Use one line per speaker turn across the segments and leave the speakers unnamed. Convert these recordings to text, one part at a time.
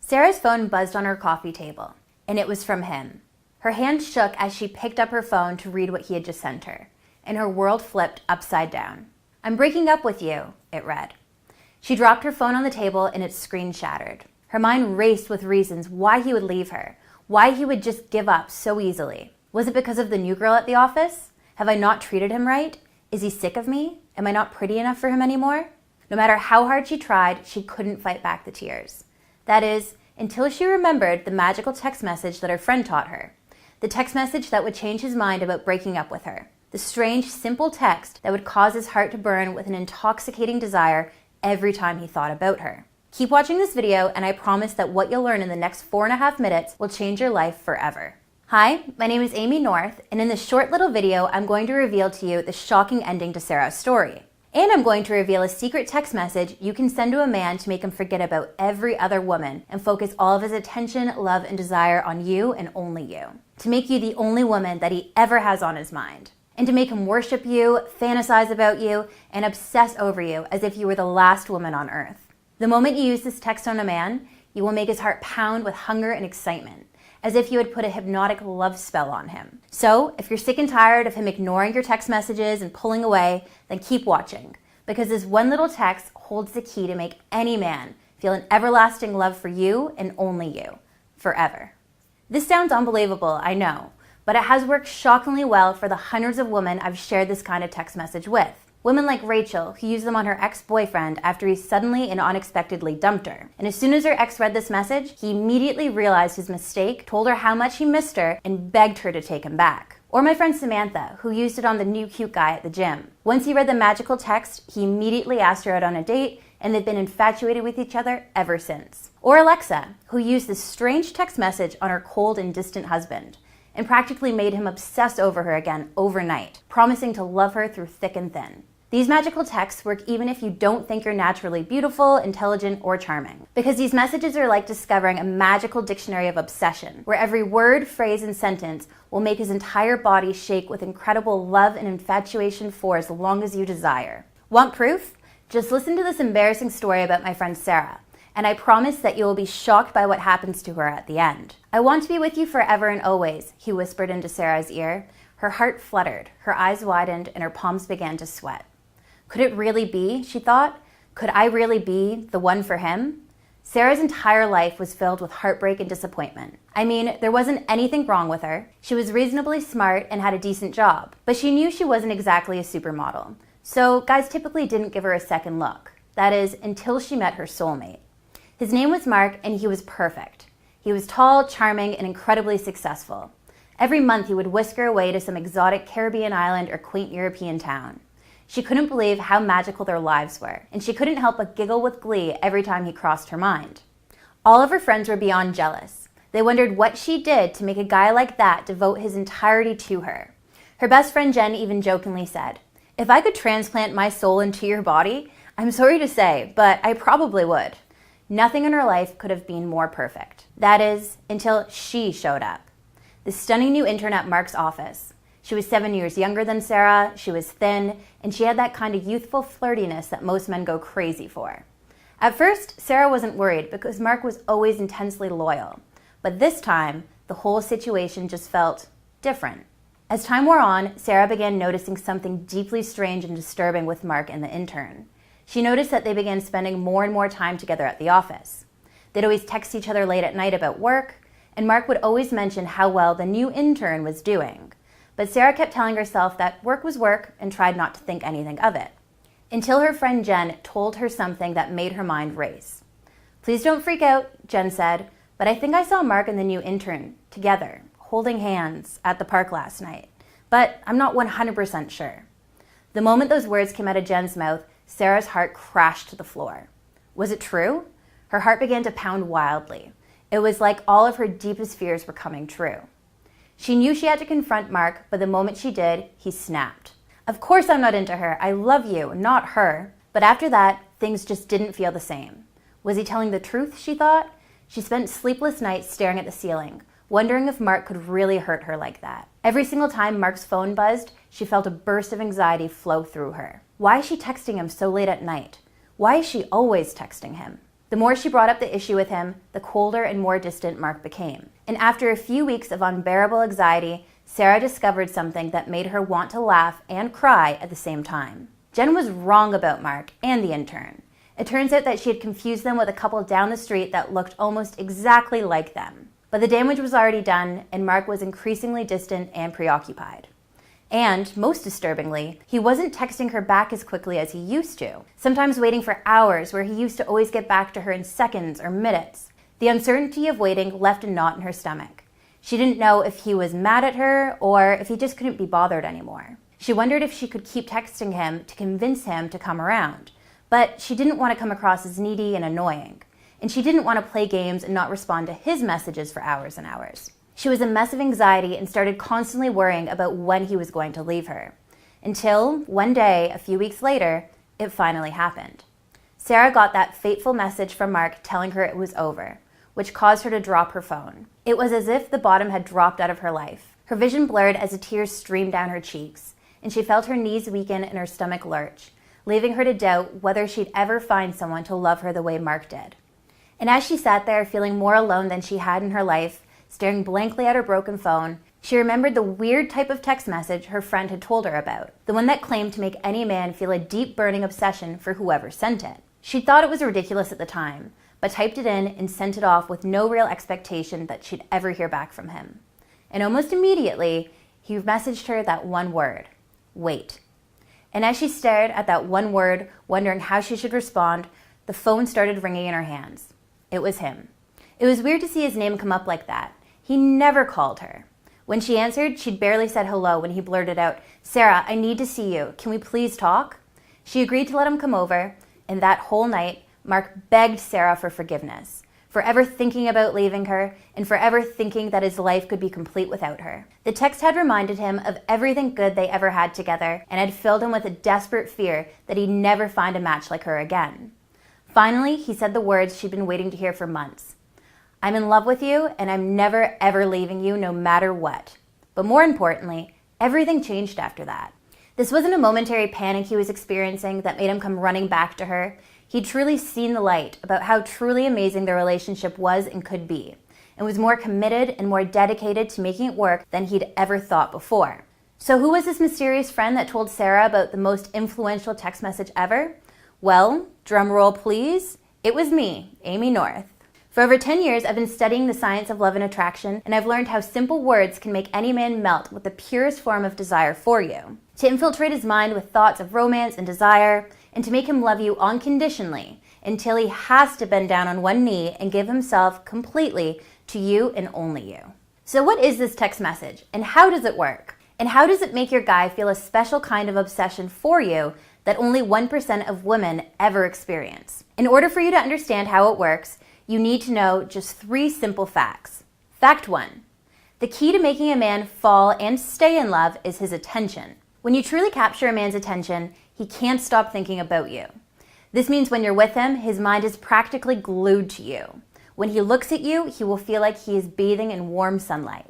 Sarah's phone buzzed on her coffee table, and it was from him. Her hand shook as she picked up her phone to read what he had just sent her, and her world flipped upside down. "I'm breaking up with you," it read. She dropped her phone on the table and its screen shattered. Her mind raced with reasons why he would leave her, why he would just give up so easily. Was it because of the new girl at the office? Have I not treated him right? Is he sick of me? Am I not pretty enough for him anymore? No matter how hard she tried, she couldn't fight back the tears. That is, until she remembered the magical text message that her friend taught her. The text message that would change his mind about breaking up with her. The strange, simple text that would cause his heart to burn with an intoxicating desire every time he thought about her. Keep watching this video, and I promise that what you'll learn in the next 4.5 minutes will change your life forever. Hi, my name is Amy North, and in this short little video, I'm going to reveal to you the shocking ending to Sarah's story. And I'm going to reveal a secret text message you can send to a man to make him forget about every other woman and focus all of his attention, love, and desire on you and only you. To make you the only woman that he ever has on his mind. And to make him worship you, fantasize about you, and obsess over you as if you were the last woman on earth. The moment you use this text on a man, you will make his heart pound with hunger and excitement, as if you had put a hypnotic love spell on him. So, if you're sick and tired of him ignoring your text messages and pulling away, then keep watching, because this one little text holds the key to make any man feel an everlasting love for you and only you, forever. This sounds unbelievable, I know, but it has worked shockingly well for the hundreds of women I've shared this kind of text message with. Women like Rachel, who used them on her ex-boyfriend after he suddenly and unexpectedly dumped her. And as soon as her ex read this message, he immediately realized his mistake, told her how much he missed her, and begged her to take him back. Or my friend Samantha, who used it on the new cute guy at the gym. Once he read the magical text, he immediately asked her out on a date, and they've been infatuated with each other ever since. Or Alexa, who used this strange text message on her cold and distant husband, and practically made him obsess over her again overnight, promising to love her through thick and thin. These magical texts work even if you don't think you're naturally beautiful, intelligent, or charming. Because these messages are like discovering a magical dictionary of obsession, where every word, phrase, and sentence will make his entire body shake with incredible love and infatuation for as long as you desire. Want proof? Just listen to this embarrassing story about my friend Sarah, and I promise that you will be shocked by what happens to her at the end. "I want to be with you forever and always," he whispered into Sarah's ear. Her heart fluttered, her eyes widened, and her palms began to sweat. Could it really be, she thought? Could I really be the one for him? Sarah's entire life was filled with heartbreak and disappointment. I mean, there wasn't anything wrong with her. She was reasonably smart and had a decent job, but she knew she wasn't exactly a supermodel. So guys typically didn't give her a second look. That is, until she met her soulmate. His name was Mark, and he was perfect. He was tall, charming, and incredibly successful. Every month he would whisk her away to some exotic Caribbean island or quaint European town. She couldn't believe how magical their lives were, and she couldn't help but giggle with glee every time he crossed her mind. All of her friends were beyond jealous. They wondered what she did to make a guy like that devote his entirety to her. Her best friend Jen even jokingly said, "If I could transplant my soul into your body, I'm sorry to say, but I probably would." Nothing in her life could have been more perfect. That is, until she showed up. The stunning new intern at Mark's office. She was 7 years younger than Sarah, she was thin, and she had that kind of youthful flirtiness that most men go crazy for. At first, Sarah wasn't worried because Mark was always intensely loyal. But this time, the whole situation just felt different. As time wore on, Sarah began noticing something deeply strange and disturbing with Mark and the intern. She noticed that they began spending more and more time together at the office. They'd always text each other late at night about work, and Mark would always mention how well the new intern was doing. But Sarah kept telling herself that work was work and tried not to think anything of it. Until her friend Jen told her something that made her mind race. "Please don't freak out," Jen said, "but I think I saw Mark and the new intern together, holding hands at the park last night. But I'm not 100% sure." The moment those words came out of Jen's mouth, Sarah's heart crashed to the floor. Was it true? Her heart began to pound wildly. It was like all of her deepest fears were coming true. She knew she had to confront Mark, but the moment she did, he snapped. "Of course I'm not into her. I love you, not her." But after that, things just didn't feel the same. Was he telling the truth, she thought? She spent sleepless nights staring at the ceiling, wondering if Mark could really hurt her like that. Every single time Mark's phone buzzed, she felt a burst of anxiety flow through her. Why is she texting him so late at night? Why is she always texting him? The more she brought up the issue with him, the colder and more distant Mark became. And after a few weeks of unbearable anxiety, Sarah discovered something that made her want to laugh and cry at the same time. Jen was wrong about Mark and the intern. It turns out that she had confused them with a couple down the street that looked almost exactly like them. But the damage was already done, and Mark was increasingly distant and preoccupied. And, most disturbingly, he wasn't texting her back as quickly as he used to, sometimes waiting for hours where he used to always get back to her in seconds or minutes. The uncertainty of waiting left a knot in her stomach. She didn't know if he was mad at her or if he just couldn't be bothered anymore. She wondered if she could keep texting him to convince him to come around, but she didn't want to come across as needy and annoying, and she didn't want to play games and not respond to his messages for hours and hours. She was a mess of anxiety and started constantly worrying about when he was going to leave her. Until, one day, a few weeks later, it finally happened. Sarah got that fateful message from Mark telling her it was over, which caused her to drop her phone. It was as if the bottom had dropped out of her life. Her vision blurred as the tears streamed down her cheeks, and she felt her knees weaken and her stomach lurch, leaving her to doubt whether she'd ever find someone to love her the way Mark did. And as she sat there feeling more alone than she had in her life, staring blankly at her broken phone, she remembered the weird type of text message her friend had told her about, the one that claimed to make any man feel a deep burning obsession for whoever sent it. She thought it was ridiculous at the time, but typed it in and sent it off with no real expectation that she'd ever hear back from him. And almost immediately, he messaged her that one word, wait. And as she stared at that one word, wondering how she should respond, the phone started ringing in her hands. It was him. It was weird to see his name come up like that. He never called her. When she answered, she'd barely said hello when he blurted out, "Sarah, I need to see you. Can we please talk?" She agreed to let him come over, and that whole night, Mark begged Sarah for forgiveness, for ever thinking about leaving her, and for ever thinking that his life could be complete without her. The text had reminded him of everything good they ever had together, and had filled him with a desperate fear that he'd never find a match like her again. Finally, he said the words she'd been waiting to hear for months. "I'm in love with you, and I'm never, ever leaving you, no matter what." But more importantly, everything changed after that. This wasn't a momentary panic he was experiencing that made him come running back to her. He'd truly seen the light about how truly amazing their relationship was and could be, and was more committed and more dedicated to making it work than he'd ever thought before. So who was this mysterious friend that told Sarah about the most influential text message ever? Well, drum roll please, it was me, Amy North. For over 10 years, I've been studying the science of love and attraction, and I've learned how simple words can make any man melt with the purest form of desire for you, to infiltrate his mind with thoughts of romance and desire, and to make him love you unconditionally until he has to bend down on one knee and give himself completely to you and only you. So what is this text message, and how does it work? And how does it make your guy feel a special kind of obsession for you that only 1% of women ever experience? In order for you to understand how it works, you need to know just 3 simple facts. Fact 1. The key to making a man fall and stay in love is his attention. When you truly capture a man's attention, he can't stop thinking about you. This means when you're with him, his mind is practically glued to you. When he looks at you, he will feel like he is bathing in warm sunlight.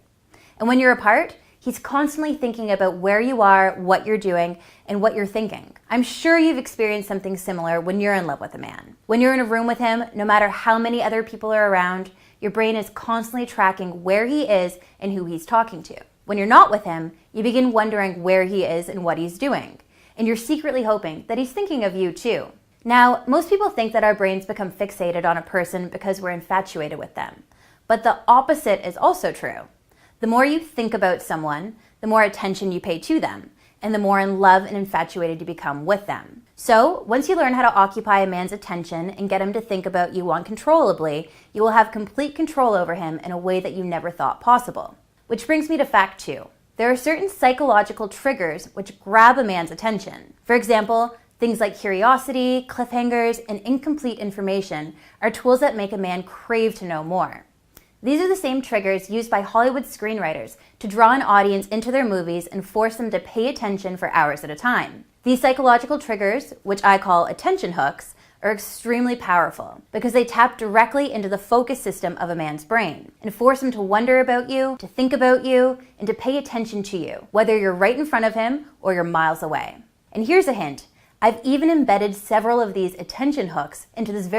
And when you're apart, he's constantly thinking about where you are, what you're doing, and what you're thinking. I'm sure you've experienced something similar when you're in love with a man. When you're in a room with him, no matter how many other people are around, your brain is constantly tracking where he is and who he's talking to. When you're not with him, you begin wondering where he is and what he's doing. And you're secretly hoping that he's thinking of you too. Now, most people think that our brains become fixated on a person because we're infatuated with them. But the opposite is also true. The more you think about someone, the more attention you pay to them, and the more in love and infatuated you become with them. So, once you learn how to occupy a man's attention and get him to think about you uncontrollably, you will have complete control over him in a way that you never thought possible. Which brings me to fact 2. There are certain psychological triggers which grab a man's attention. For example, things like curiosity, cliffhangers, and incomplete information are tools that make a man crave to know more. These are the same triggers used by Hollywood screenwriters to draw an audience into their movies and force them to pay attention for hours at a time. These psychological triggers, which I call attention hooks, are extremely powerful because they tap directly into the focus system of a man's brain and force him to wonder about you, to think about you, and to pay attention to you, whether you're right in front of him or you're miles away. And here's a hint. I've even embedded several of these attention hooks into this very